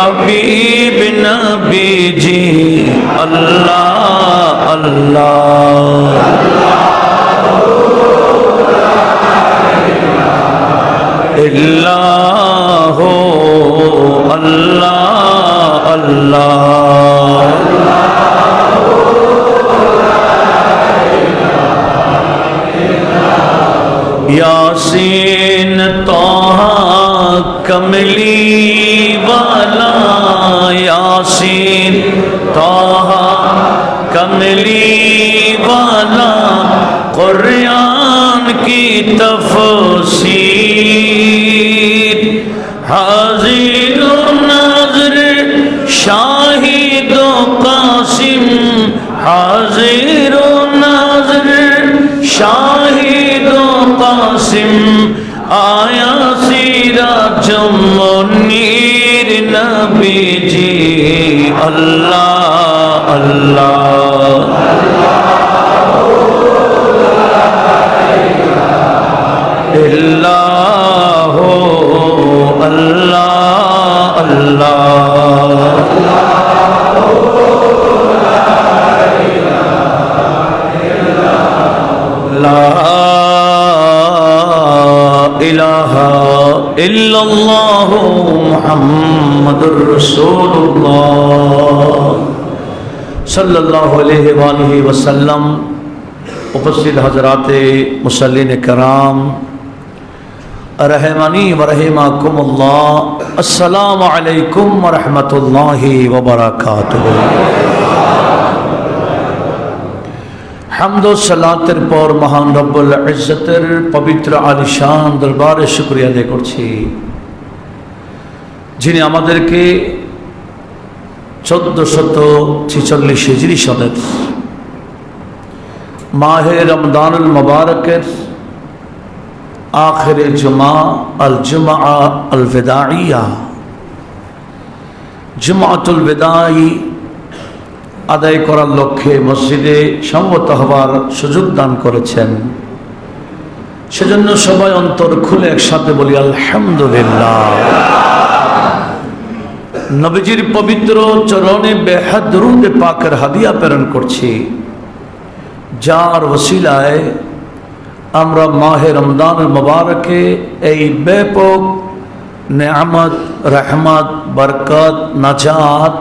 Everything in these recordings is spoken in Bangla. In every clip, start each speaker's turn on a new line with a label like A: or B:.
A: हबीब नबी जी अल्लाह अल्लाह इल्लाह अल्लाह अल्लाह यासीन तोहा कमली वाला यासीन तोहा कमली वाला कुरान की तफसीर हाजिर नाज़िर शाहिद कासिम हाजिर नाज़िर शाहिद कासिम आया सिराज मुनीर नबी जी अल्लाह अल्लाह इल्लाह अल्लाह अल्लाह ला इलाहा इल्लल्लाहु मुहम्मदुर रसूलुल्लाह सल्लल्लाहु अलैहि वालिहि वसल्लम। उपस्थित हजराते मुसल्लिन कराम रहमानी व रहिमाकुमुल्लाह, अस्सलामु अलैकुम व रहमतुल्लाहि व बारकातुहू। হামদ ও সালাতের পর মহান রব্বুল ইজ্জতের পবিত্র আলিশান দরবারে শুকরিয়া আদায় করছি, যিনি আমাদেরকে 1446 হিজরি সনের মাহে রমদানুল মুবারকের আখিরে জুমা আল জুমআ আল বিদাইয়া জুমআতুল বিদাই আদায় করার লক্ষ্যে মসজিদে সমবেত হবার সুযোগ দান করেছেন। সেজন্য সবাই অন্তর খুলে একসাথে বলি আলহামদুলিল্লাহ। নবীজির পবিত্র চরণে বেহাদ দরুদ পাকের হাদিয়া প্রেরণ করছি, যার ওসিলায় আমরা মাহে রমজানুল মুবারকে এই ব্যাপক নেয়ামত, রহমত, বরকত, নাজাত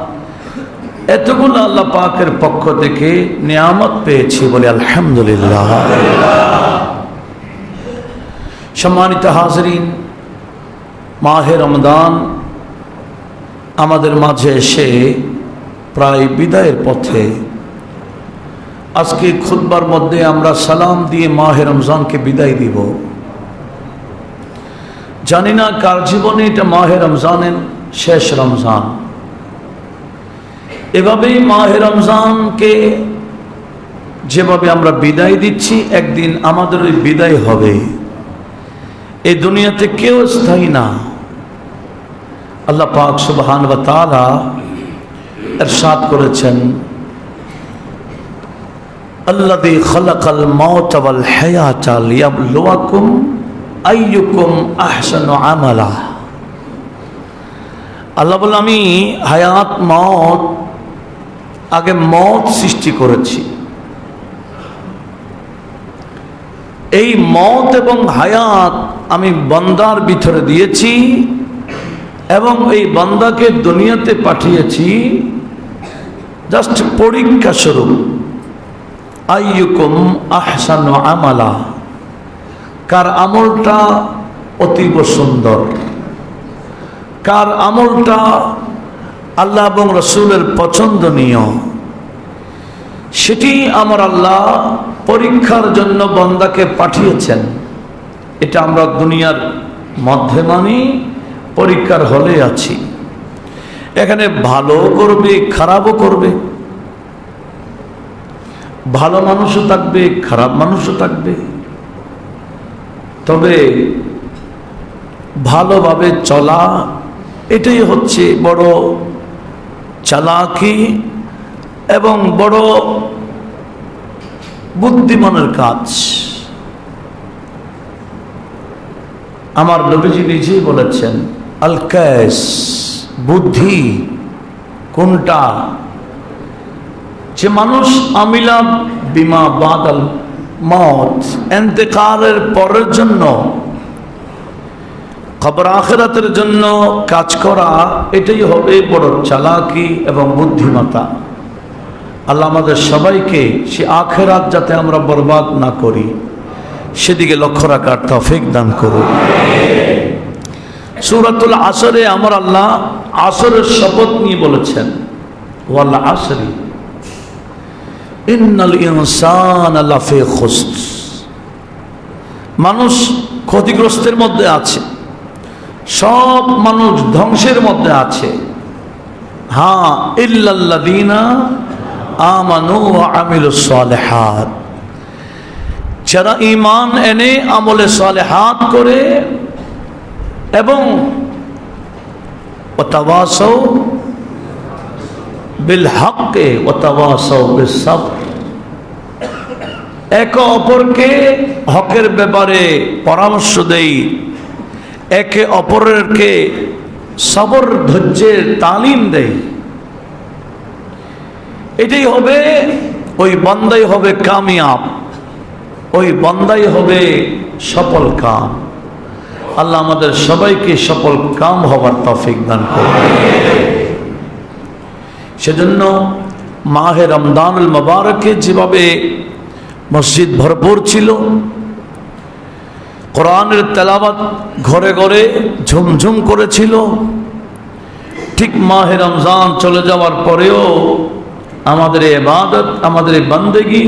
A: এতগুলো আল্লাহ পাকের পক্ষ থেকে নিয়ামত পেয়েছি বলে আলহামদুলিল্লাহ। সম্মানিত হাজরিন, মাহে রমজান আমাদের মাঝে এসে প্রায় বিদায়ের পথে। আজকে খুতবার মধ্যে আমরা সালাম দিয়ে মাহে রমজানকে বিদায় দিব। জানি না কার জীবনে এটা মাহে রমজানের শেষ রমজান। এভাবেই মাহে রমজানকে যেভাবে আমরা বিদায় দিচ্ছি, একদিন আমাদের ওই বিদায় হবে। এই দুনিয়াতে কেউ স্থায়ী না। আল্লাহ পাক সুবহান ওয়া তাআলা ইরশাদ করেছেন, আল্লাযী খালাকাল মাউতা ওয়াল হায়াতা লিয়াবলুয়াকুম আইয়ুকুম আহসানু আমালা। আল্লাহ বলে, আমি হায়াত মওত, আগে মওত সৃষ্টি করেছি। এই মওত এবং হায়াত আমি বান্দার ভিতরে দিয়েছি এবং এই বান্দাকে দুনিয়াতে পাঠিয়েছি জাস্ট পরীক্ষা স্বরূপ। আইয়ুকুম আহসানু আমালা, কার আমলটা অতীব সুন্দর, কার আমলটা আল্লাহ এবং রসুলের পছন্দনীয়, সেটি আমার আল্লাহ পরীক্ষার জন্য বান্দাকে পাঠিয়েছেন। এটা আমরা দুনিয়ার মধ্যে মানি, পরীক্ষার হলে আছি। এখানে ভালো করবে, খারাপও করবে, ভালো মানুষও থাকবে, খারাপ মানুষও থাকবে। তবে ভালোভাবে চলা এটাই হচ্ছে বড় চালাকি এবং বড় বুদ্ধিমানের কাজ। আমার নবীজি নিজেই বলেছেন, আল কায়েস বুদ্ধি কোনটা? যে মানুষ আমিলা বিমা বাদাল মত, ইন্তেকালের পরের জন্য, কবর আখিরাতের জন্য কাজ করা, এটাই হবে বড় চালাকি এবং বুদ্ধিমত্তা। আল্লাহ আমাদের সবাইকে সে আখিরাত যাতে আমরা বরবাদ না করি সেদিকে লক্ষ্য রাখার তৌফিক দান করুন। সূরাতুল আসরে আমার আল্লাহ আসরের শপথ নিয়ে বলেছেন, ওয়াল আসরি ইন্নাল ইনসানা লাফি খুসর। মানুষ ক্ষতিগ্রস্তের মধ্যে আছে, সব মানুষ ধ্বংসের মধ্যে আছে। হ্যাঁ, ইল্লাল্লাযীনা আমানু ওয়া আমিলুস সালিহাত, যারা ঈমান এনে আমলে সালেহাত করে এবং ওয়াতাওয়াসাউ বিল হক্কে ওয়াতাওয়াসাউ বিস সাবর, একে অপরকে হকের ব্যাপারে পরামর্শ দেই, একে অপরকে সবর ধৈর্যের তালিম দেয়। এটাই হবে, ওই বান্দাই হবে কামিয়াব, ওই বান্দাই হবে সফল কাম। আল্লাহ আমাদের সবাইকে সফল কাম হবার তৌফিক দান করুন। সেজন্য মাহে রমজানুল মুবারকে যেভাবে মসজিদ ভরপুর ছিল, কোরআনের তেলাওয়াত ঘরে ঘরে ঝুমঝুম করেছিল, ঠিক মাহে রমজান চলে যাওয়ার পরেও আমাদের ইবাদত, আমাদের বান্দেগী,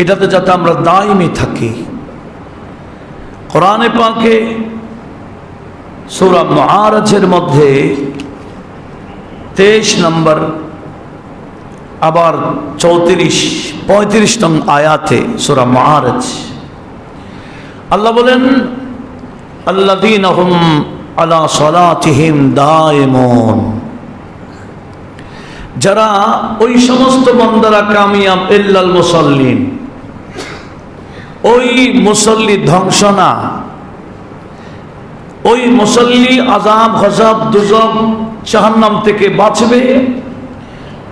A: এটাতে যাতে আমরা দায়মি থাকি। কোরআনে পাকে সূরা মুআরাজের মধ্যে 23 নম্বর আবার 34-35 নং আয়াতে সূরা মুআরাজ আল্লাহ বলেন, আল্লাযীনা হুম আলা সালাতিহিম দায়িমুন, যারা ওই সমস্ত বান্দারা কামিয়াব, ইল্লাল মুসাল্লিন, ওই মুসল্লি ধ্বংস না, ওই মুসল্লি আযাব গজব দুজক জাহান্নাম থেকে বাঁচবে।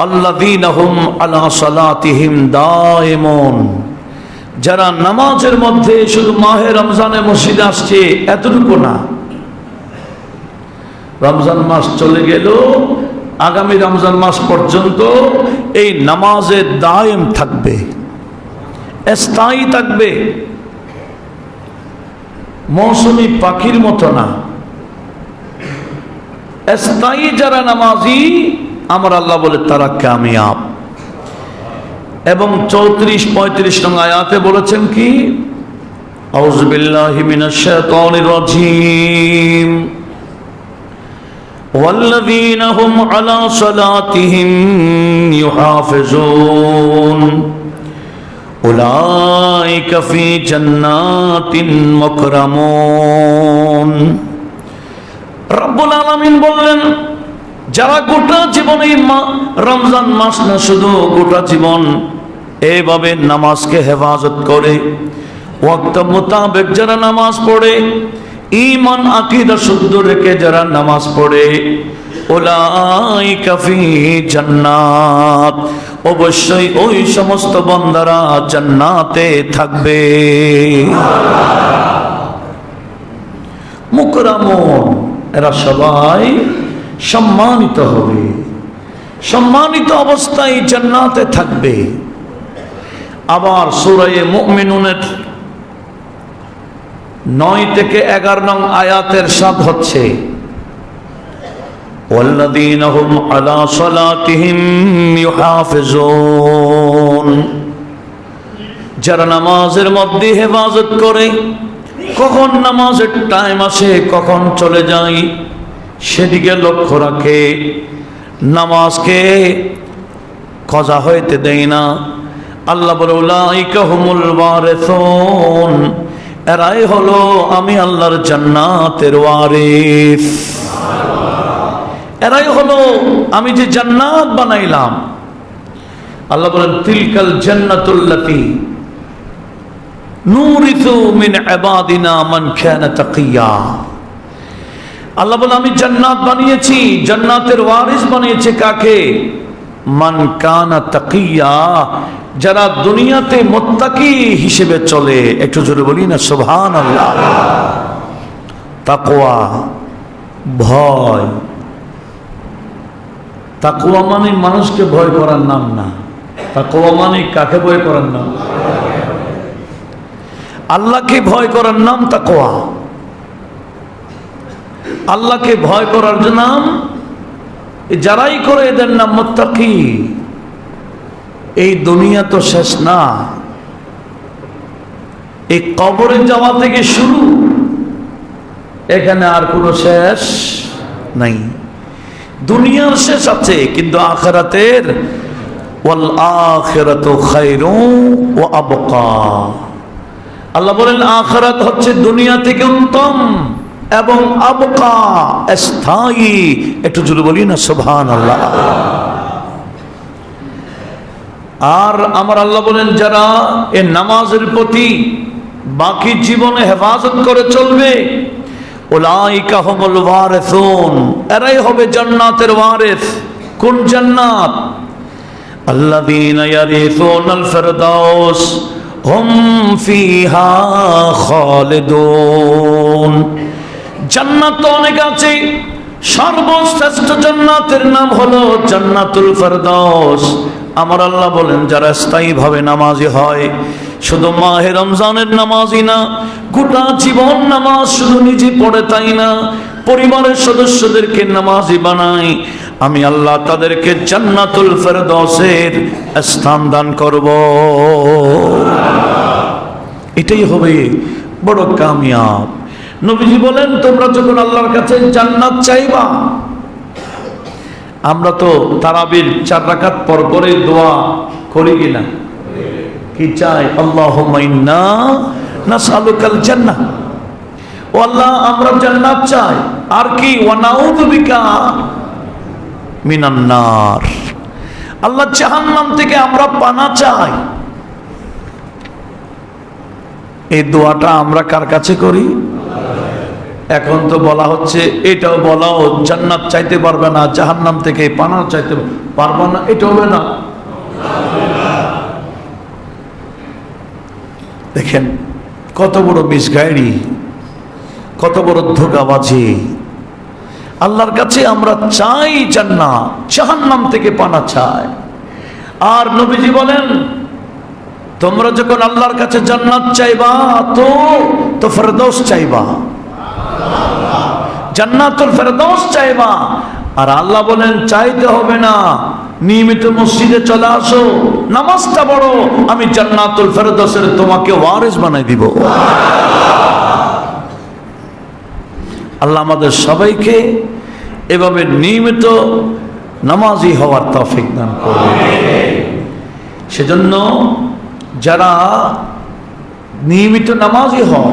A: আল্লাযীনা হুম আলা সালাতিহিম দায়িমুন, যারা নামাজের মধ্যে, শুধু মাহে রমজানে মসজিদে আসছে এতটুকু না, রমজান মাস চলে গেল, আগামী রমজান মাস পর্যন্ত এই নামাজে দায়েম থাকবে, স্থায়ী থাকবে, মৌসুমী পাখির মতো না, স্থায়ী যারা নামাজি আমার আল্লাহ বলে তারা কামিয়াব। এবং 34-35 নং আয়াতে বলেছেন কি, আউযু বিল্লাহি মিনাশ শাইতানির রাজীম, ওয়াল্লাযীনা হুম আলা সালাতিহিম ইউহাফিজুন উলাইকা ফি জান্নাতিন মুকরামুন। রব্বুল আলামিন বললেন, যারা গোটা জীবন এই রমজান মাস না, শুধু গোটা জীবন এইভাবে নামাজকে হেফাজত করে, ওয়াক্ত মোতাবেক যারা নামাজ পড়ে, ঈমান আকীদা শুদ্ধ রেখে যারা নামাজ পড়ে, উলাইকা ফি জান্নাত, অবশ্যই ওই সমস্ত বান্দারা জান্নাতে থাকবে। মুকরামুন, এরা সবাই সম্মানিত হবে, সম্মানিত অবস্থায় জান্নাতে থাকবে। আবার সূরা মুমিনুনের 9-11 নং আয়াতের সাথ হচ্ছে, ওয়াল্লাযীনা হুম আলা সালাতিহিম ইউহাফিজুন, যারা নামাজের মধ্যে হেফাজত করে, কখন নামাজের টাইম আসে, কখন চলে যায় সেদিকে লক্ষ্য রাখে, নামাজকে কজা হইতে দেয় না। আল্লাহ বলে, উলাইকা হুমুল ওয়ারিসুন, এরাই হলো আমি আল্লাহর জান্নাতের ওয়ারিস, এরাই হলো আমি যে জান্নাত বানাইলাম। আল্লাহ বলেন, তিলকাল জান্নাতুল্লাতী নুরিসু মিন ইবাদিনা মান কানা তাকিয়া, আল্লাহ বলে আমি জান্নাত বানিয়েছি, জান্নাতের ওয়ারিস বানিয়েছে কাকে? মান কানা তাকিয়া, যারা দুনিয়াতে মুত্তাকি হিসেবে চলে। একটু জোরে বলি না সুবহানাল্লাহ। তাকওয়া, ভয়। তাকওয়া মানে মানুষকে ভয় করার নাম না। তাকওয়া মানে কাকে ভয় করার নাম? আল্লাহকে ভয় করার নাম তাকওয়া। আল্লাহকে ভয় করার নাম, যারাই করে এদের নাম মুত্তাকি। এই দুনিয়া তো শেষ না, এই কবরে যাওয়া থেকে শুরু, এখানে আর কোনো শেষ নাই। দুনিয়ার শেষ আছে, কিন্তু আখিরাতের ওয়াল আখিরাতু খায়রুন ওয়া আবকা। আল্লাহ বলেন আখিরাত হচ্ছে দুনিয়া থেকে উত্তম এবং আবকা, স্থায়ী। একটু জোরে বলি না সুবহানাল্লাহ। আর আমার আল্লাহ বলেন যারা এই নামাজের প্রতি বাকি জীবনে হেফাজত করে চলবে, উলাইকা হুমুল ওয়ারিসুন, এরাই হবে জান্নাতের ওয়ারিস। কোন জান্নাত? আল্লাযীনা ইয়ারিসুনাল ফিরদাউস হুম ফিহা খালিদুন। জান্নাত তো অনেক আছে, সর্বশ্রেষ্ঠ জান্নাতের নাম হলো জান্নাতুল ফিরদাউস। আমার আল্লাহ বলেন যারা স্থায়ীভাবে নামাজি হয়, শুধু মাহে রমজানের নামাজি না, গোটা জীবন নামাজ শুধু নিজে পড়ে তাই না, পরিবারের সদস্যদেরকে নামাজি বানাই, আমি আল্লাহ তাদেরকে জান্নাতুল ফিরদাউসের স্থান দান করব। এটাই হবে বড় কামিয়াব। নবীজি বলেন তোমরা যখন আল্লাহর কাছে জান্নাত চাইবা, আমরা তো তারাবির 4 রাকাত পর পরে দোয়া করি কিনা? কি চাই? আল্লাহুম্মা ইন্না নাসআলুকাল জান্নাহ। ও আল্লাহ আমরা জান্নাত চাই। আর কি? ওয়া নাউযু বিকা মিনান নার। আল্লাহ জাহান্নাম থেকে আমরা পানা চাই। এই দোয়াটা আমরা কার কাছে করি? এখন তো বলা হচ্ছে, এটাও বলাও জান্নাত চাইতে পারবে না, জাহান্নাম থেকে পানা চাইতে পারবে না, এটা হবে না। দেখেন কত বড় মিসগাইরি, কত বড় ধোঁকাবাজি। আল্লাহর কাছে আমরা চাই জান্নাত, জাহান্নাম থেকে পানা চাই। আর নবীজি বলেন তোমরা যখন আল্লাহর কাছে জান্নাত চাইবা তো ফেরদৌস চাইবা, জান্নাতুল ফেরদৌস চাইবা। আর আল্লাহ বলেন চাইতে হবে না, নিয়মিত মসজিদে চলে আসো, নামাজটা পড়ো, আমি জান্নাতুল ফেরদৌসের তোমাকে ওয়ারিস বানাই দিব। আল্লাহ আমাদের সবাইকে এভাবে নিয়মিত নামাজি হওয়ার তৌফিক দান করুন। সেজন্য যারা নিয়মিত নামাজি হন,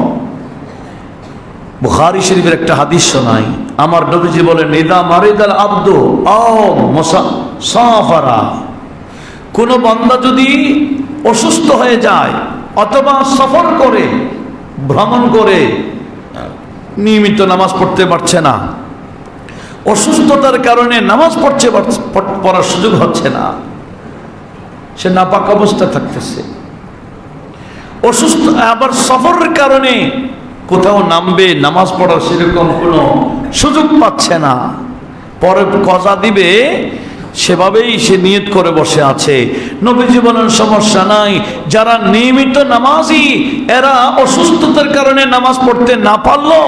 A: বুখারী শরীফের একটা হাদিস শোনাই, আমার নবীজি বলেন ইদা মারিদাল আবদু আও মুসাফারা, কোন বান্দা যদি অসুস্থ হয়ে যায় অথবা সফর করে, ভ্রমণ করে, নিয়মিত নামাজ পড়তে পারছে না, অসুস্থতার কারণে নামাজ পড়ার সুযোগ হচ্ছে না, সে নাপাক অবস্থায় থাকতেছে, অসুস্থ, আবার সফরের কারণে কোথাও নামবে, নামাজ পড়ার সেরকম কোনো সুযোগ পাচ্ছে না, পরে কজা দিবে, সেভাবেই সে নিয়ত করে বসে আছে। নবীজি বলেন সমস্যা নাই, যারা নিয়মিত নামাজি, এরা অসুস্থতার কারণে নামাজ পড়তে না পারলো,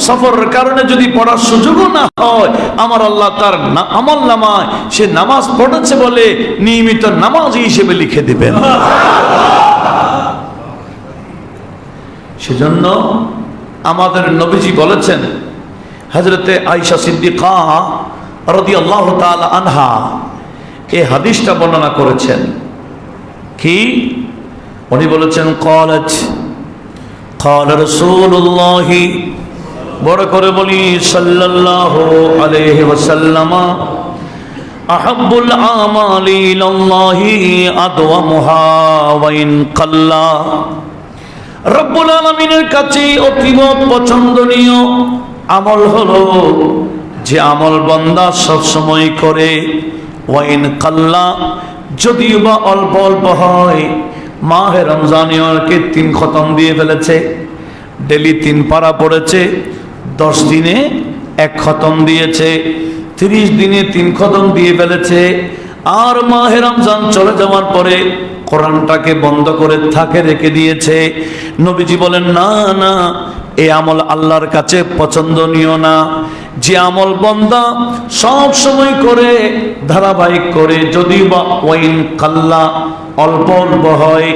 A: সফরের কারণে যদি পড়ার সুযোগও না হয়, আমার আল্লাহ তার আমল নামায় সে নামাজ পড়েছে বলে নিয়মিত নামাজি হিসেবে লিখে দিবেন। সেজন্য আমাদের নবীজি বলেছেন, হযরতে আয়েশা সিদ্দিকা রাদিয়াল্লাহু তাআলা আনহা এই হাদিসটা বর্ণনা করেছেন। কি উনি বলেছেন? ক্বালাত ক্বালা রাসূলুল্লাহ, বড় করে বলি সাল্লাল্লাহু আলাইহি ওয়াসাল্লাম, আহাব্বুল আমালি ইলাল্লাহি আদওয়ামুহা ওয়া ইন কাল্লা। রব্বুল আলামিনের কাছে অতীব পছন্দনীয় আমল হলো যে আমল বান্দা সবসময় করে, ওয়াইন কাল্লা, যদিও বা অল্প অল্প হয়। মাহে রমজানিয়রকে 3 খতম দিয়ে ফেলেছে, ডেলি 3 পারা পড়েছে, 10 দিনে 1 খতম দিয়েছে, 30 দিনে 3 খতম দিয়ে ফেলেছে। আর মাহে রমজান চলে যাওয়ার পরে কোরআনটাকে বন্ধ করে থাকে রেখে দিয়েছে। নবীজি বলেন, না না, এই আমল আল্লাহর কাছে পছন্দনীয় না। যে আমল বান্দা সব সময় করে, ধারাবাহিক করে, যদি বা ওয়াইন কাল্লা, অল্প অল্প হয়,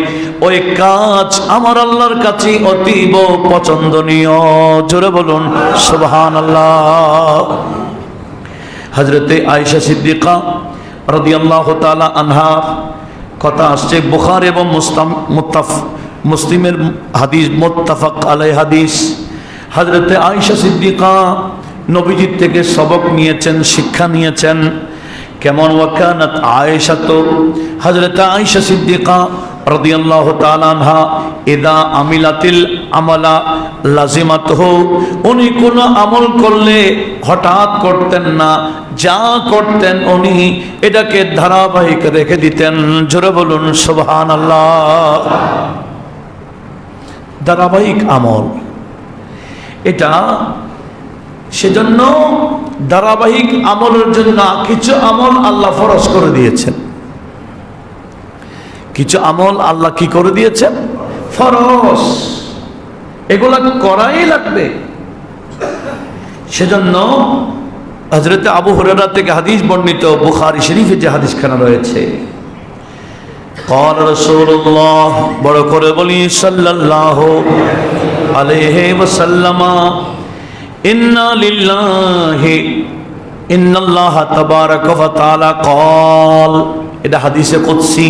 A: ওই কাজ আমার আল্লাহর কাছে অতীব পছন্দনীয়। জোরে বলুন সুবহানাল্লাহ। হযরতে আয়েশা সিদ্দিকা রাদিয়াল্লাহু তাআলা আনহা কথা আসছে, বুখারী এবং মুসলিমের হাদিস, মুত্তাফাক আলাই হাদিস। হযরতে আয়েশা সিদ্দিকা নবীজির থেকে সবক নিয়েছেন, শিক্ষা নিয়েছেন। কেমন? ওয়াকানাত আয়েশা, তো হযরতে আয়েশা সিদ্দিকা রাদিয়াল্লাহু তাআলা আনহা ইদা আমিলাতিল আমালা লাজিমাতহু, উনি কোন আমল করলে হঠাৎ করতেন না, যা করতেন উনি এটাকে ধারাবাহিক রেখে দিতেন। জোরে বলুন সুবহানাল্লাহ। ধারাবাহিক আমল এটা, সেজন্য ধারাবাহিক আমলের জন্য কিছু আমল আল্লাহ ফরজ করে দিয়েছেন, কিছু আমল আল্লাহ কি করে দিয়েছেন? ফরজ। এগুলা করাই লাগবে। সেজন্য হযরত আবু হুরায়রা থেকে হাদিস বর্ণিত, বুখারী শরীফে যে হাদিসখানা রয়েছে, قال رسول الله, বড় করে বলি, সাল্লাল্লাহু আলাইহি ওয়াসাল্লাম, ইন্না লিল্লাহি ইন্নাল্লাহ তাবারাকা ওয়া তাআলা قال, এটা হাদিসে কুদসি।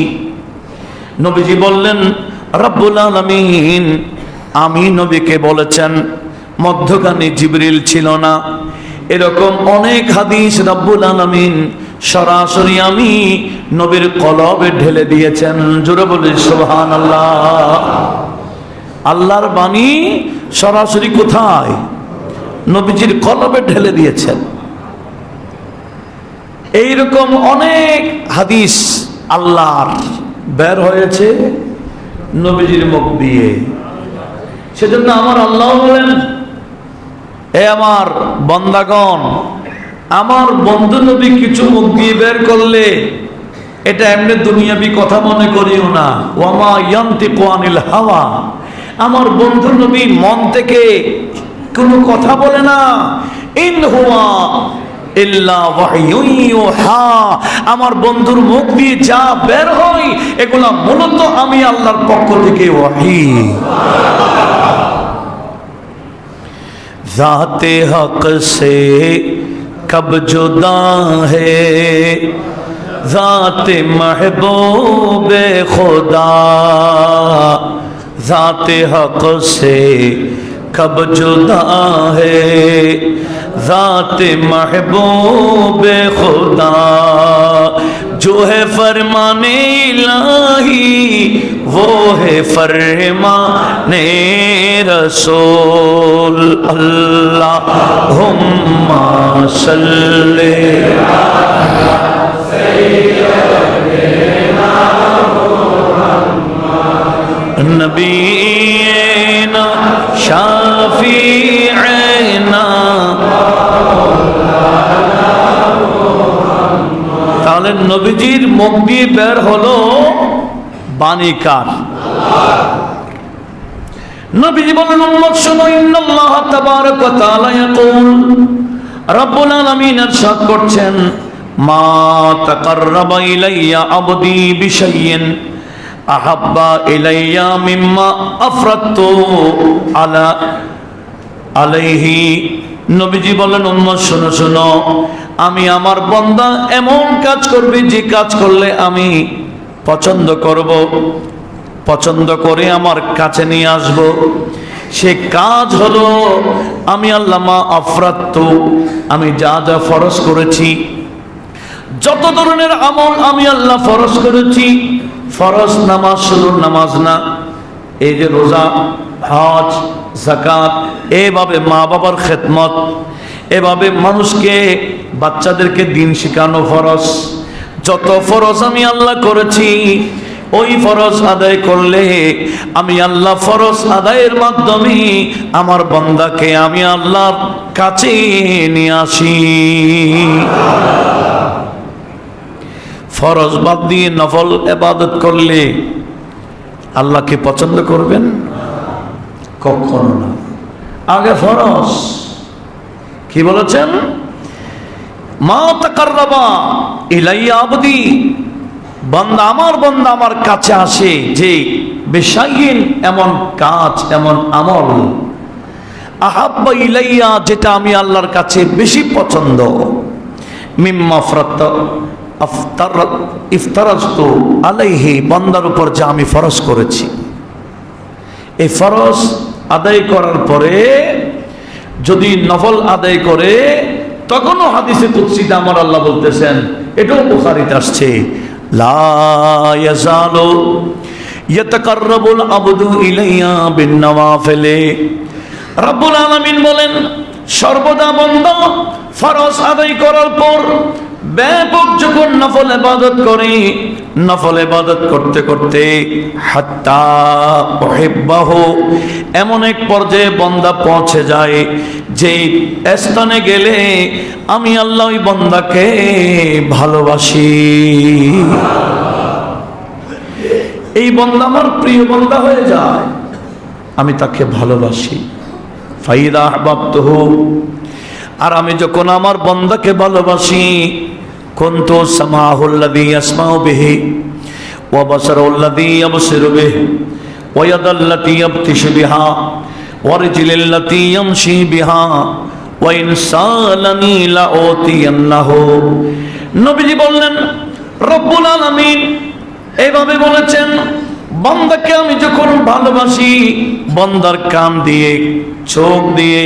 A: নবীজি বললেন, রব্বুল আলামিন, আমি নবীকে বলেছেন, মধ্যখানে জিবরিল ছিল না। এরকম অনেক হাদিস রব্বুল আলামিন সরাসরি আমি নবীর কলবে ঢেলে দিয়েছেন। জোরে বলি সুবহানাল্লাহ। আল্লাহর বাণী সরাসরি কোথায়? নবীজির কলবে ঢেলে দিয়েছেন। এইরকম অনেক হাদিস আল্লাহর বের হয়েছে নবীজির মুখ দিয়ে। সেজন্য আমার আল্লাহ বলেন, এ আমার বান্দাগণ, আমার বন্ধু নবী কিছু মুখ দিয়ে বের করলে এটা এমনি দুনিয়াবি কথা মনে করিও না। ওয়ামা ইয়ান্তিকু আনিল হাওয়া, আমার বন্ধু নবী মন থেকে কোনো কথা বলে না। ইন হুয়া ইল্লা ওয়াহয়ুন ইউহা, আমার বন্ধুর মুখ দিয়ে যা বের হয় এগুলা মূলত আমি আল্লাহর পক্ষ থেকে ওয়াহী। ذات حق سے کب جدا ہے ذات محبوب خدا, ذات حق سے کب جدا ہے ذات محبوب خدا, جو ہے فرمان الہی وہ ہے فرمان رسول. اللہم صلی نبینا شافیعنا. তাহলে নবীজির মুখ দিয়ে বের হলো বাণী কার? নবীজি বলেন, উম্মত শুনো, ইন্নাল্লাহ তাবারাকা ওয়া তাআলা ইয়াকুল, রব্বুল আলামিন ইরশাদ করছেন, মা তাকাররাবা ইলাইয়া আবদি বিশাইইন আহাব্বা ইলাইয়া মিম্মা আফরাতু আলাইহি. নবীজি বলেন, উম্মত শুনো শুনো, আমি আমার বান্দা এমন কাজ করবে যে কাজ করলে আমি পছন্দ করব, পছন্দ করে আমার কাছে নিয়ে আসব। সে কাজ হলো আমি আল্লাহ মা আফরাতু, আমি যা যা ফরজ করেছি, যত ধরনের আমল আমি আল্লাহ ফরজ করেছি। ফরজ নামাজ শুধু নামাজ না, এই যে রোজা, হজ, যাকাত, এভাবে মা বাবার খেদমত, এভাবে মানুষকে বাচ্চাদেরকে দিন শিখানো ফরজ। যত ফরজ আমি আল্লাহ করেছি, ওই ফরজ আদায় করলে আমি আল্লাহ ফরজ আদায়ের মাধ্যমে আমার বান্দাকে আমি আল্লাহর কাছে নিয়ে আসি। ফরজ বাদ দিয়ে নফল ইবাদত করলে আল্লাহকে পছন্দ করবেন? কখনো না। আগে ফরজ। কি বলেছেন? মা তাকাররাবা ইলাইয়া আবদি, বান্দা আমার কাছে আসে যে বেশাইন এমন কাজ, এমন আমল, আহাব্বা ইলাইয়া যেটা আমি আল্লাহর কাছে বেশি পছন্দ, মিম্মা ইফতারাজতু আলাইহি, বান্দার উপর যা আমি ফরজ করেছি। এই ফরজ আদায় করার পরে যদি নফল আদায় করে, তখনও হাদিসে কুদসিতে আমার আল্লাহ বলতেছেন, এটাও বুখারীতে আসছে, লা ইয়াজালু ইয়াতাকাররাবুল আবদু ইলাইয়া বিন-নওয়াফিল। রব্বুল আলামিন বলেন, সর্বদা বান্দা ফরজ আদায় করার পর ব্যাপক যখন নফল ইবাদত করে, নফল ইবাদত করতে করতে হাত্তা উহিব্বাহু, এমন এক পর্যায়ে বান্দা পৌঁছে যায় যে স্থানে গেলে আমি আল্লাহ ওই বান্দাকে ভালোবাসি। এই বান্দা আমার প্রিয় বান্দা হয়ে যায়, আমি তাকে ভালোবাসি। ফাইদা আহবাবতুহু, আর আমি যখন আমার বান্দাকে ভালোবাসি, কুনতু সামাহুল্লাযী ইয়াসমাউ বিহি ওয়া বাসারুল্লাযী ইয়াবসিরু বিহি ওয়া ইয়াদাল্লাতী ইয়াবতিশু বিহা ওয়া রিজলুল্লাতী ইয়ামশী বিহা ওয়া ইন সালানী লাউতিয়ান্নাহু। নবীজি বললেন, রব্বুল আলামিন এইভাবে বলেছেন, বান্দাকে আমি যখন ভালোবাসি, বান্দার কান দিয়ে, চোখ দিয়ে,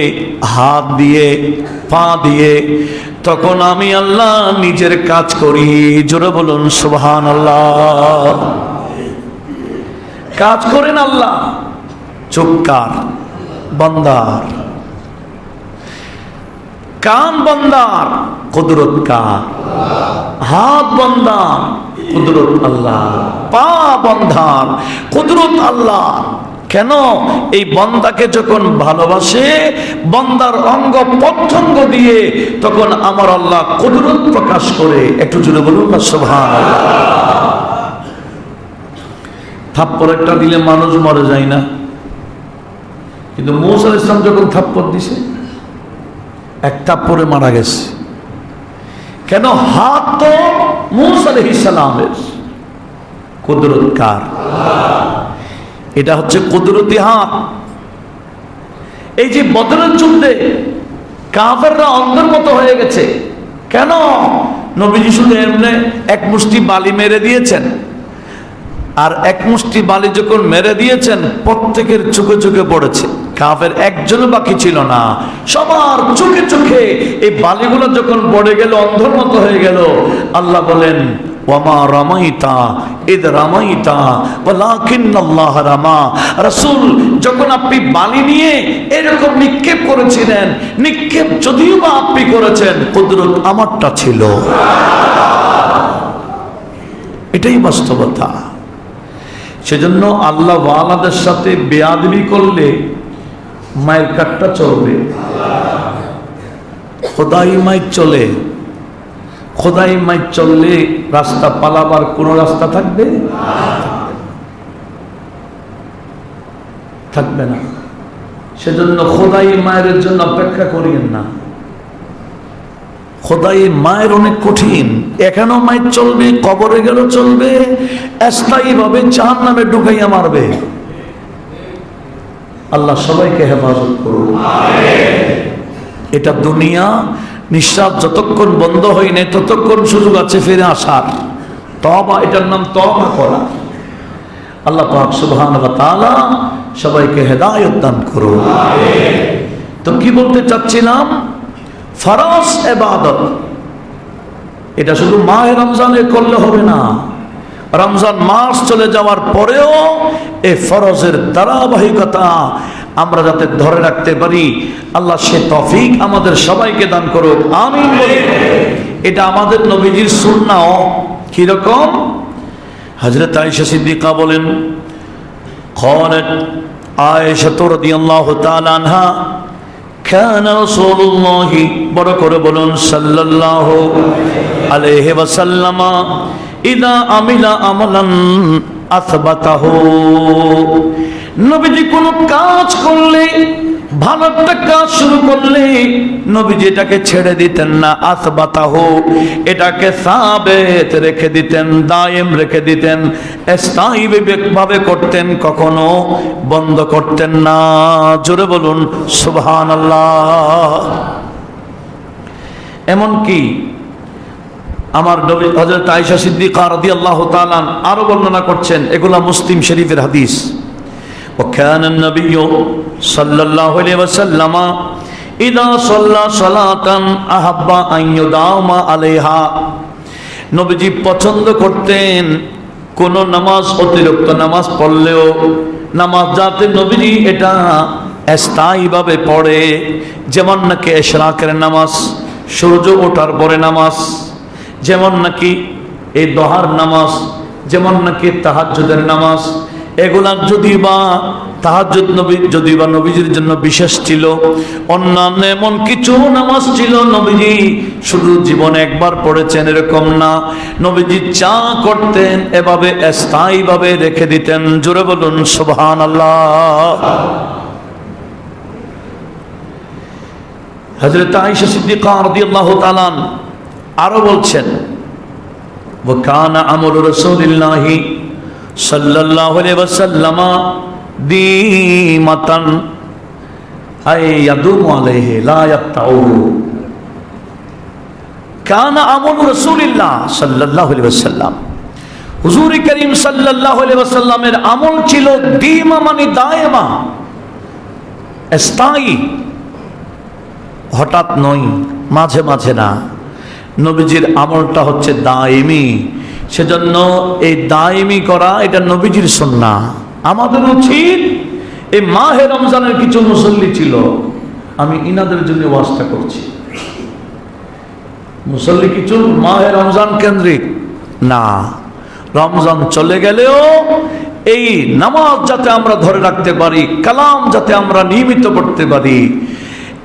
A: হাত দিয়ে, পা দিয়ে, তখন আমি আল্লাহ নিজের কাজ করি। জোরে বলুন সুবহানাল্লাহ। কাজ করেন আল্লাহ। চোখ কার? বান্দার। কান বান্দার, কুদরত কার? হাত বান্দার, কুদরত আল্লাহ। পা বান্দার, কুদরত আল্লাহ। কেন? এই বান্দাকে যখন ভালোবাসে, বান্দার অঙ্গ প্রত্যঙ্গ দিয়ে, তখন আমার আল্লাহ কুদরত প্রকাশ করে। একটু জোরে বলুন না সুবহানাল্লাহ। থাপ্পড় একটা দিলে মানুষ মরে যায় না, কিন্তু মূসা আলাইহিস সালাম যখন থাপ্পড় দিছে, এক থাপ্পড়ে মারা গেছে। কেন? হাত তো মূসা আলাইহিস সালামের। কুদরত কার? এটা হচ্ছে কুদরতি হাত। এই যে বদরের যুদ্ধে কাফেররা অন্ধের মতো হয়ে গেছে, কেন? নবীজি শুধু এমনি এক মুষ্টি বালি মেরে দিয়েছেন, আর এক মুষ্টি বালি যখন মেরে দিয়েছেন, প্রত্যেকের চোখে চোখে পড়েছে, কাফের একজনও বাকি ছিল না, সবার চোখে চোখে এই বালিগুলো যখন পড়ে গেল, অন্ধের মতো হয়ে গেল। আল্লাহ বলেন, ওয়ামা রামাইতা ইদ রামাইতা ওয়ালাকিন্নাল্লাহ রামা। রাসূল, যখন আপনি বালি নিয়ে এরকম নিক্ষেপ করেছিলেন, নিক্ষেপ যদিও বা আপনি করেছেন, কুদরত আমারটা ছিল। এটাই বাস্তবতা। সেজন্য আল্লাহ ওয়ালাদের সাথে বেয়াদবি করলে মায়ের কাটটা চলবে। খোদাই মাইর চলে, খোদাই মাইর চললে রাস্তা পালাবার কোন রাস্তা থাকবে? থাকবে না। সেজন্য খোদাই মায়ের জন্য অপেক্ষা করিয়েন না। খোদাই মায়ের অনেক কঠিন। এখানেও মায়ের চলবে, কবরে গেলেও চলবে, স্থায়ী ভাবে জাহান্নামে ঢুকাইয়া মারবে। আল্লাহ সবাইকে হেফাজত করুন। এটা দুনিয়া, নিঃশ্বাস যতক্ষণ বন্ধ হয় নাই ততক্ষণ সুযোগ আছে ফিরে আসার। তওবা, এটার নাম তওবা করা। আল্লাহ পাক সুবহানাহু ওয়া তাআলা সবাইকে হেদায়েত দান করুন। তো কি বলতে চাচ্ছিলাম, ফরজ ইবাদত এটা শুধু মাহে রমজানে করলে হবে না। রমজান মাস চলে যাওয়ার পরেও এই ফরজের ধারাবাহিকতা আমরা যাতে ধরে রাখতে পারি, আল্লাহ সে তৌফিক আমাদের সবাইকে দান করুক, আমিন বলি। এটা আমাদের নবীজির সুন্নাহ। কিরকম? হযরত আয়েশা সিদ্দিকা বলেন, قالت عائشة رضي الله تعالى عنها كان رسول الله বড় করে বলুন সাল্লাল্লাহু আলাইহি ওয়াসাল্লাম ইদা আমিলা আমালান আসবাতাহু, নবীজি কোন কাজ করলে, ভালো একটা কাজ শুরু করলে নবীজি এটাকে ছেড়ে দিতেন না, আসবাতাহু এটাকে সাবেত রেখে দিতেন, দায়েম রেখে দিতেন, স্থায়ী ভাবে করতেন, কখনো বন্ধ করতেন না। জোরে বলুন সুবহানাল্লাহ। এমনকি আমার নবী হযরত আয়েশা সিদ্দিকা রাদিয়াল্লাহু তাআলা আরো বর্ণনা করছেন, এগুলা মুসলিম শরীফের হাদিস। وكان النبي صلى الله عليه وسلم إذا صلى صلاة أحب أن يداوم عليها, নবীজি পছন্দ করতেন কোন নামাজ, অতিরিক্ত নামাজ পড়লেও নামাজ যাতে নবীজি এটা স্থায়ীভাবে পড়ে, যেমন নাকি ইশরাকের নামাজ, সূর্য ওঠার পরে নামাজ, যেমন নাকি এই দোহার নামাজ, যেমন নাকি তাহাজ্জুদের নামাজ, এগুলা যদি বা তাহাজ্জুদ যদি বা নবীজির জন্য বিশেষ ছিল, অন্যান্য এমন কিছু নামাজ ছিল নবীজি শুধু জীবনে একবার পড়েছেন এরকম না, নবীজি চা করতেন এভাবে স্থায়ীভাবে রেখে দিতেন। জোরে বলুন সুবহানাল্লাহ। হযরত আয়েশা সিদ্দিকা রাদিয়াল্লাহু তাআলা আরো বলছেন, ওয়া কানা আমলু রাসূলিল্লাহি সাল্লাল্লাহু আলাইহি ওয়াসাল্লাম দীমাতান আই ইয়াদুমু আলাইহি লা ইয়াক্তাউ। কানা আমলু রাসূলিল্লাহ সাল্লাল্লাহু আলাইহি ওয়াসাল্লাম, হুজুর করিম সাল্লাল্লাহু আলাইহি ওয়াসাল্লামের আমল ছিল দীমা মানে দায়মা, স্থায়ী, হঠাৎ নয়, মাঝে মাঝে না। নবীজির আমলটা হচ্ছে দায়মি, সেজন্য এই দায়মি করা এটা নবীজির সুন্নাহ। আমাদের উচিত, এই মাহে রমজানের কিছু মুসল্লি ছিল, আমি ইনাদের জন্য ওয়াজটা করছি, মুসল্লি কিছু মাহে রমজান কেন্দ্রিক না, রমজান চলে গেলেও এই নামাজ যাতে আমরা ধরে রাখতে পারি, কালাম যাতে আমরা নিয়মিত পড়তে পারি,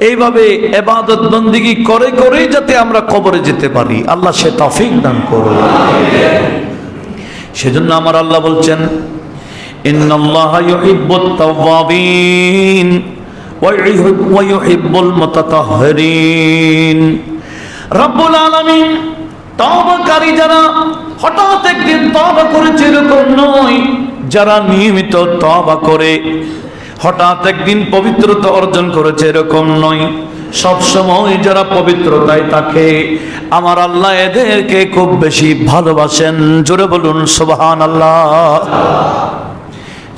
A: এইভাবে ইবাদত বন্দেগী করে করে যাতে আমরা কবরে যেতে পারি, আল্লাহ সে তৌফিক দান করুন। সেজন্য আমার আল্লাহ বলছেন, ইন্নাল্লাহা ইউহিব্বুত তাওয়াবিন ওয়া ইউহিব্বুল মুতাতাহহিরিন। রব্বুল আলামিন তওবাকারী যারা হঠাৎ একদিন তওবা করেছে এরকম নয়, যারা নিয়মিত তওবা করে হঠাৎ একদিন পবিত্রতা অর্জন করেছে এরকম নয়, সব সময় যারা পবিত্রতায় থাকে আমার আল্লাহ এদেরকে খুব বেশি ভালোবাসেন। জোরে বলুন সুবহানাল্লাহ।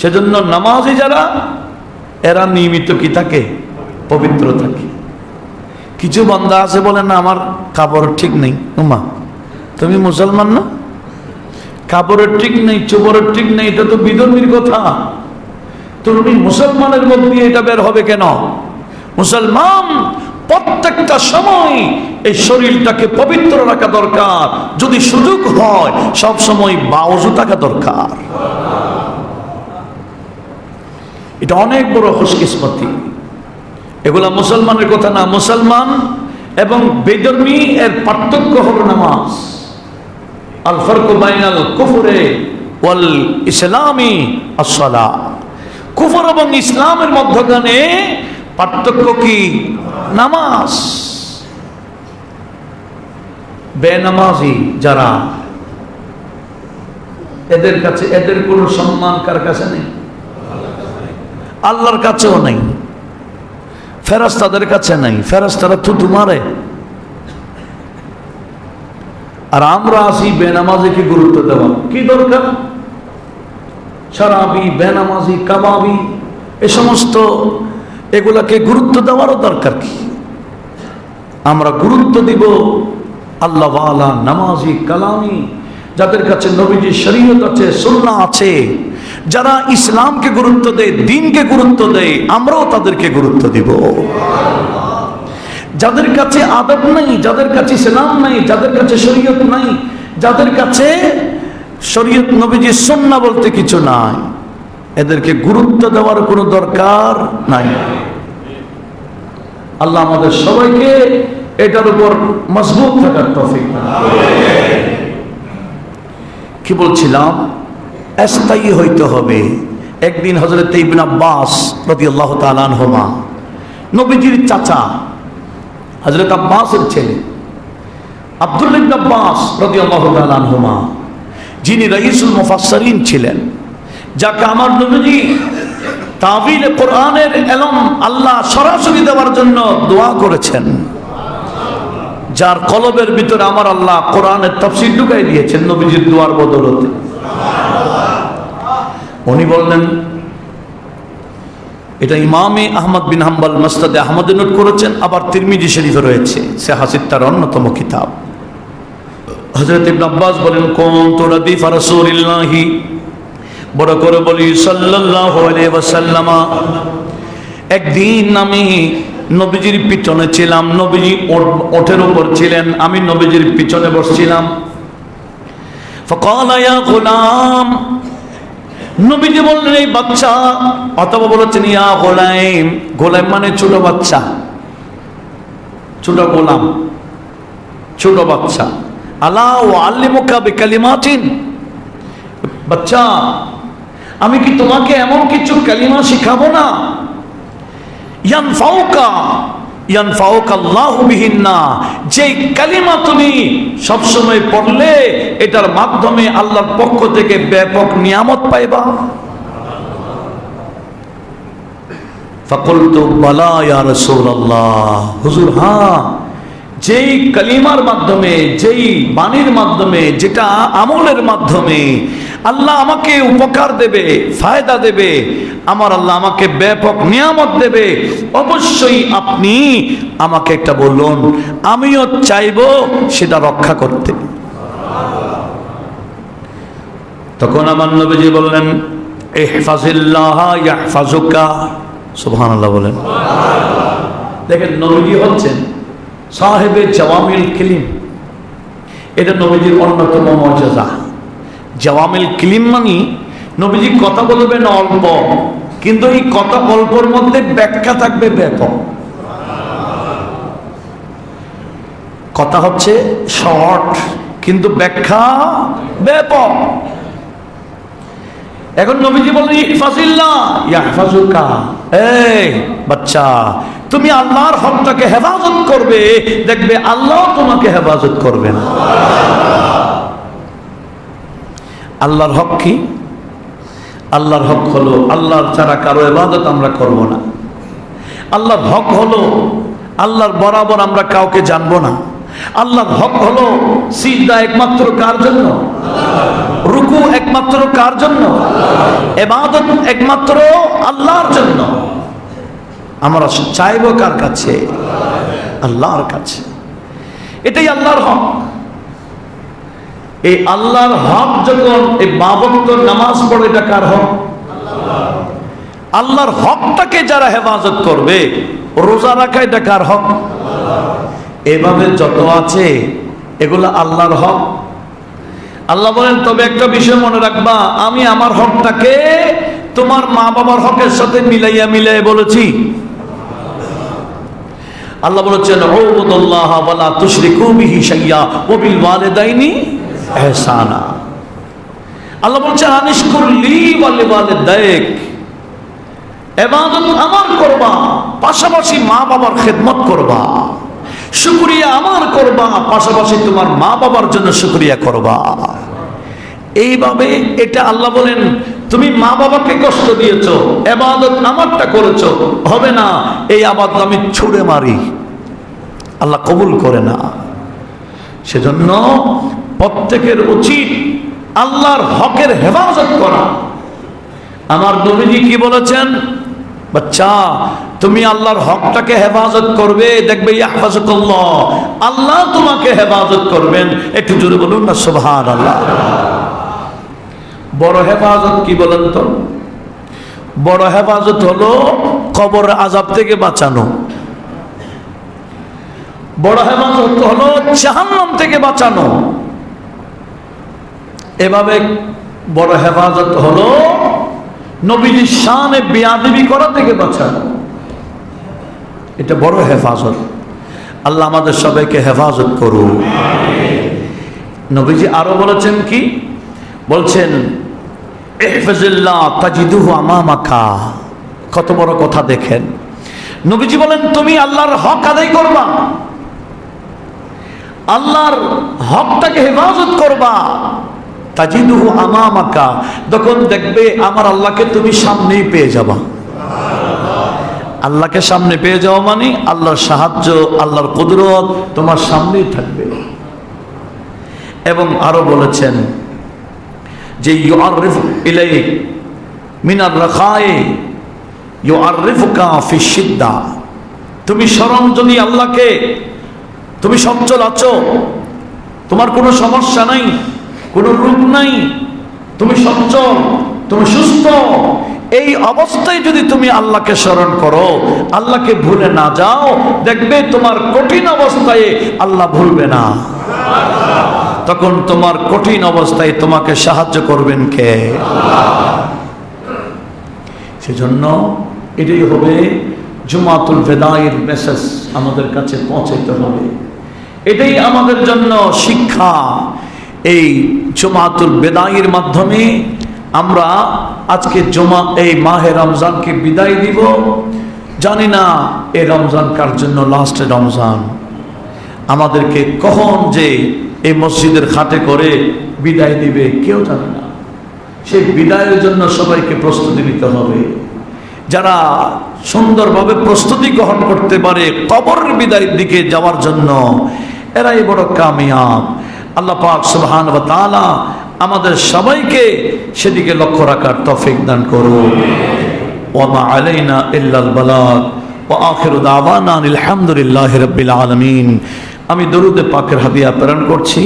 A: সেজন্য নামাজি যারা, এরা নিয়মিত কি থাকে? পবিত্র থাকে। কিছু বান্দা আছে বলে না আমার কাপড় ঠিক নেই, উমা তুমি মুসলমান না, কাপড়ের ঠিক নেই, চোপড়ের ঠিক নেই, এটা তো বিধর্মীর কথা, তুমি মুসলমানের মধ্যে দিয়ে এটা বের হবে কেন? মুসলমান প্রত্যেকটা সময় এই শরীরটাকে পবিত্র রাখা দরকার, যদি সুযোগ হয় সব সময় বাউজু থাকা দরকার। এটা অনেক বড় খুশকিসমতি। এগুলা মুসলমানের কথা না, মুসলমান এবং বেধর্মী এর পার্থক্য হলো নামাজ। আল ফারকু বাইনাল কুফরে ওয়াল ইসলামি আস-সালাহ। কুফর এবং ইসলামের মধ্যখানে পার্থক্য কি? নামাজ। বেনামাজি যারা, এদের কাছে এদের কোনো সম্মান কার কাছে নেই? আল্লাহর কাছেও নেই, ফেরেশতাদের কাছে নেই, ফেরেশতারা থুতু মারে। আর আমরা আসি বেনামাজিকে গুরুত্ব দেওয়া কি দরকার? শারাবি, বেনামাজি, কাবাবি, এ সমস্ত এগুলাকে গুরুত্ব দেওয়ারও দরকার কি? আমরা গুরুত্ব দিব আল্লাহ ওয়ালা, নামাজি, কালামি, যাদের কাছে নবীজির শরীয়ত আছে, সুন্নাহ আছে, যারা ইসলামকে গুরুত্ব দেয়, দ্বীনকে গুরুত্ব দেয়, আমরাও তাদেরকে গুরুত্ব দিব। যাদের কাছে আদব নাই, যাদের কাছে ইসলাম নাই, যাদের কাছে শরীয়ত নাই, যাদের কাছে শরীয়ত নবীজির সুন্নাহ বলতে কিছু নাই, এদেরকে গুরুত্ব দেওয়ার কোনো দরকার নাই। আল্লাহ আমাদের সবাইকে এটার উপর মজবুত থাকার তৌফিক দান করুন। কি বলছিলাম, স্থায়ী হইতে হবে। একদিন হযরত ইবনে আব্বাস রাদিয়াল্লাহু তাআলা আনহুমা, নবীজির চাচা হযরত আব্বাসের ছেলে আব্দুল্লাহ ইবনে আব্বাস রাদিয়াল্লাহু তাআলা আনহুমা, যিনি রাইসুল মুফাসসিরিন ছিলেন, যাকে আমার নবীজি তাবিল কোরআনের ইলম আল্লাহ সরাসরি দেওয়ার জন্য দোয়া করেছেন, যার কলবের ভিতরে আমার আল্লাহ কোরআনের তাফসীর ঢুকাই দিয়েছেন নবীজির দোয়ার বদৌলতে। উনি বললেন, এটা ইমামে আহমদ বিন হাম্বল মুসনাদে আহমদে নোট করেছেন, আবার তিরমিজি শরীফে রয়েছে, সিহাহ সিত্তার অন্যতম কিতাব। হযরত ইবনে আব্বাস বলেন, কুনতু রাদিফা রাসূলিল্লাহি, বড় করে বলি সাল্লাল্লাহু আলাইহি ওয়াসাল্লাম, একদিন আমি নবীজির পিছনে ছিলাম, নবীজি ওঠের উপর ছিলেন, আমি নবীজির পিছনে বসছিলাম। ফাকালা ইয়া গুলাম, নবীজি বললেন এই বাচ্চা, অথবা বলেছেন ইয়া গোলাম, গোলাম মানে ছোট বাচ্চা, ছোট গোলাম, ছোট বাচ্চা। আলা উআল্লিমুকা বিকালিমাতিন, বাচ্চা আমি কি তোমাকে এমন কিছু কালিমা শিখাবো না, ইয়ানফাউকা আল্লাহু বিহিন্না, যে কালিমা তুমি সবসময় পড়লে এটার মাধ্যমে আল্লাহর পক্ষ থেকে ব্যাপক নিয়ামত পাইবা। ফাকুলতু বালা ইয়া রাসূলুল্লাহ, হুজুর হ্যাঁ, যেই কালিমার মাধ্যমে, যেই বাণীর মাধ্যমে, যেটা আমলের মাধ্যমে আল্লাহ আমাকে উপকার দেবে, ফায়দা দেবে, আমার আল্লাহ আমাকে ব্যাপক নিয়ামত দেবে, অবশ্যই আপনি আমাকে একটা বলুন, আমিও চাইবো সেটা রক্ষা করতে। তখন আমার নবীজি বললেন, ইহফাজিল্লাহ ইয়াহফাজুকা, সুবহানাল্লাহ বলেন। দেখেন, নবীজি হচ্ছেন সাহেবে জাওয়ামিল কালিম, এটা নবীজির অন্যতম মর্যাদা। জাওয়ামিল কালিম মানে নবীজি কথা বলবেন অল্প, কিন্তু এই কথা অল্পর মধ্যে ব্যাখ্যা থাকবে ব্যাপক। কথা হচ্ছে শর্ট, কিন্তু ব্যাখ্যা ব্যাপক। এখন নবীজি বলেন ইহফাজিল্লাহ ইয়াহফাজুকা, এই বাচ্চা তুমি আল্লাহর হকটাকে হেফাজত করবে, দেখবে আল্লাহ তোমাকে হেফাজত করবেন। আল্লাহর হক কি? আল্লাহর হক হলো আল্লাহর ছাড়া কারো ইবাদত আমরা করব না। আল্লাহর হক হলো আল্লাহর বরাবর আমরা কাউকে জানবো না। আল্লাহর হক হলো সিজদা একমাত্র কার জন্য, রুকু একমাত্র কার জন্য, ইবাদত একমাত্র আল্লাহর জন্য। আমরা চাইবো কার কাছে? আল্লাহর কাছে। এটাই আল্লাহর হক। এই আল্লাহর হক যখন এই বাবত নামাজ পড়ে, এটা কার হক? আল্লাহর হকটাকে যারা হেফাজত করবে, রোজা রাখা, এটা কার হক? এভাবে যত আছে এগুলো আল্লাহর হক। আল্লাহ বলেন, তবে একটা বিষয় মনে রাখবা, আমি আমার হকটাকে তোমার মা বাবার হকের সাথে মিলাইয়া বলেছি। আল্লাহ বলেছেন, উবুদুল্লাহ ওয়ালা তুশরিকু বিহি শাইয়া ওয়া বিল ওয়ালিদাইনি ইহসানা। আল্লাহ বলেছেন, আনিশকুর লি ওয়া লিওয়ালিদাইক, ইবাদত আমার করবা, পাশাপাশি মা বাবার খেদমত করবা, শুকরিয়া আমার করবা, পাশাপাশি তোমার মা বাবার জন্য শুকরিয়া করবা। এইভাবে এটা আল্লাহ বলেন, তুমি মা বাবাকে কষ্ট দিয়েছো, ইবাদত আমারটা করেছো, হবে না, এই ইবাদত আমি ছুঁড়ে মারি, আল্লাহ কবুল করে না। সেজন্য প্রত্যেকের উচিত আল্লাহর হকের হেফাজত করা। আমার নবীজি কি বলেছেন? বাচ্চা তুমি আল্লাহর হকটাকে হেফাজত করবে, দেখবে ইয়াহফাজুকাল্লাহ, আল্লাহ তোমাকে হেফাজত করবেন। একটু জোরে বলুন না সুবহানাল্লাহ। বড় হেফাজত কি বলেন তো? বড় হেফাজত হলো কবর আযাব থেকে বাঁচানো, বড় হেফাজত হলো জাহান্নাম থেকে বাঁচানো। এভাবে বড় হেফাজত হলো নবীজির শানে বেয়াদবি করা থেকে বাঁচানো। এটা বড় হেফাজত। আল্লাহ আমাদের সবাইকে হেফাজত করুন। নবীজি আরো বলেছেন কি? বলছেন ইহফাজিল্লাহ তাজিদুহু আমামাকা। কত বড় কথা দেখেন। নবীজি বলেন তুমি আল্লাহর হক আদায় করবা, আল্লাহর হকটাকে হেফাজত করবা। তাজিদুহু আমামাকা, তখন দেখবে আমার আল্লাহকে তুমি সামনেই পেয়ে যাবা। আল্লাহকে সামনে পেয়ে যাওয়া মানে আল্লাহর সাহায্য, আল্লাহর কুদরত তোমার সামনেই থাকবে। এবং আরো বলেছেন যে ইউআরিফ ইলাইক মিনার রাখায়ে ইউআরিফুকা ফি শিদ্দা। তুমি স্মরণ যদি আল্লাহকে, তুমি সচ্ছল আছো, তোমার কোনো সমস্যা নাই, কোনো রোগ নাই, তুমি সচ্ছল, তুমি সুস্থ, এই অবস্থায় যদি তুমি আল্লাহকে স্মরণ করো, আল্লাহকে ভুলে না যাও, দেখবে তোমার কঠিন অবস্থায় আল্লাহ ভুলবে না। তখন তোমার কঠিন অবস্থায় তোমাকে সাহায্য করবেন কে? সেজন্য এটাই হবে জুমাতুল বিদায়ের মেসেজ, আমাদের কাছে পৌঁছাইতে হবে। এটাই আমাদের জন্য শিক্ষা। এই জুমাতুল বিদায়ের মাধ্যমে আমরা আজকে এই মাহে রমজানকে বিদায় দিব। জানি না এই রমজান কার জন্য লাস্ট রমজান, আমাদেরকে কখন যে এই মসজিদের খাটে করে বিদায় দিবে কেউ জানে না। সেই বিদায়ের জন্য সবাইকে প্রস্তুতি নিতে হবে। যারা সুন্দরভাবে প্রস্তুতি গ্রহণ করতে পারে কবরের বিদায়ের দিকে যাওয়ার জন্য, এরাই বড় কামিয়াব। আল্লাহ পাক সুবহানাহু ওয়া তাআলা আমাদের সবাইকে সেদিকে লক্ষ্য রাখার তৌফিক দান করুন। ওয়া মা আলাইনা ইল্লাল বালাগ ওয়া আখিরু দাওয়ানা আলহামদুলিল্লাহি রাব্বিল আলামিন। আমি দরুদে পাকের হাদিয়া প্রেরণ করছি।